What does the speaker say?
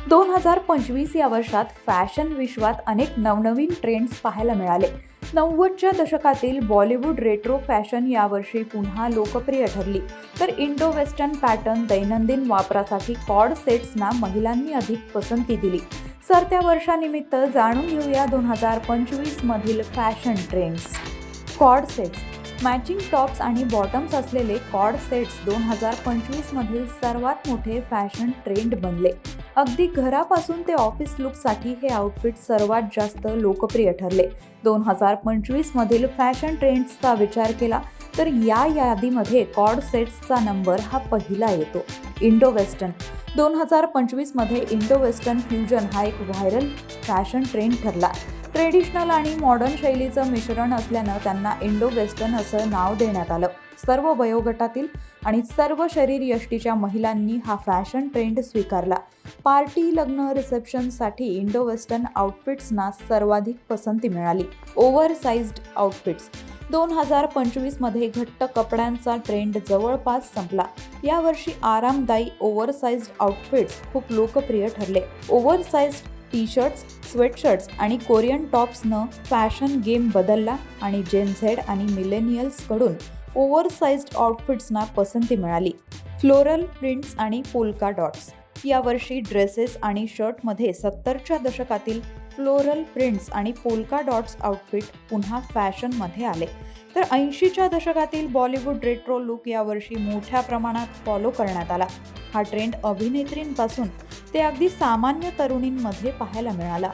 2025 या वर्षात फॅशन विश्वात अनेक नवनवीन ट्रेंड्स पाहायला मिळाले. 90च्या दशकातील बॉलिवूड रेट्रो फॅशन यावर्षी पुन्हा लोकप्रिय ठरली, तर इंडो वेस्टर्न पॅटर्न दैनंदिन वापरासाठी कॉर्ड सेट्सना महिलांनी अधिक पसंती दिली. सरत्या वर्षानिमित्त जाणून घेऊया 2025 मधील fashion trends. Cord sets. Matching tops आणि बॉटम्स असलेले कॉर्ड सेट्स 2025 मधील सर्वात मोठे फॅशन ट्रेंड बनले. अगदी घरापासून ते ऑफिस लुकसाठी हे आउटफिट सर्वात जास्त लोकप्रिय ठरले. 2025 मधील फॅशन ट्रेंड्सचा विचार केला तर या यादीमध्ये कॉर्ड सेट्सचा नंबर हा पहिला येतो. Indo western. 2025 मध्ये इंडो वेस्टर्न फ्युजन हा एक व्हायरल फॅशन ट्रेंड ठरला. ट्रेडिशनल आणि मॉडर्न शैलीचं मिश्रण असल्यानं त्यांना इंडो वेस्टर्न असं नाव देण्यात आलं. सर्व वयोगटातील आणि सर्व शरीरयष्टीच्या महिलांनी हा फॅशन ट्रेंड स्वीकारला. पार्टी, लग्न, रिसेप्शनसाठी इंडो वेस्टर्न आउटफिट्सना सर्वाधिक पसंती मिळाली. ओव्हरसाइज्ड आउटफिट्स. 2025 मध्ये घट्ट कपड्यांचा ट्रेंड जवळपास संपला. यावर्षी आरामदायी ओव्हरसाइज्ड आउटफिट्स खूप लोकप्रिय ठरले. ओव्हरसाइज्ड टी-शर्ट्स, स्वेटशर्ट्स आणि कोरियन टॉप्सनं फॅशन गेम बदलला आणि जेन झेड आणि मिलेनियल्सकडून ओव्हरसाइज्ड आउटफिट्सना पसंती मिळाली. फ्लोरल प्रिंट्स आणि पोल्का डॉट्स. यावर्षी ड्रेसेस आणि शर्टमध्ये 70च्या दशकातील फ्लोरल प्रिंट्स आणि पोल्का डॉट्स आउटफिट पुन्हा फॅशनमध्ये आले. तर 80च्या दशकातील बॉलिवूड रेट्रो लुक यावर्षी मोठ्या प्रमाणात फॉलो करण्यात आला. हा ट्रेंड अभिनेत्रींपासून ते अगदी सामान्य तरुणींमध्ये पाहायला मिळाला.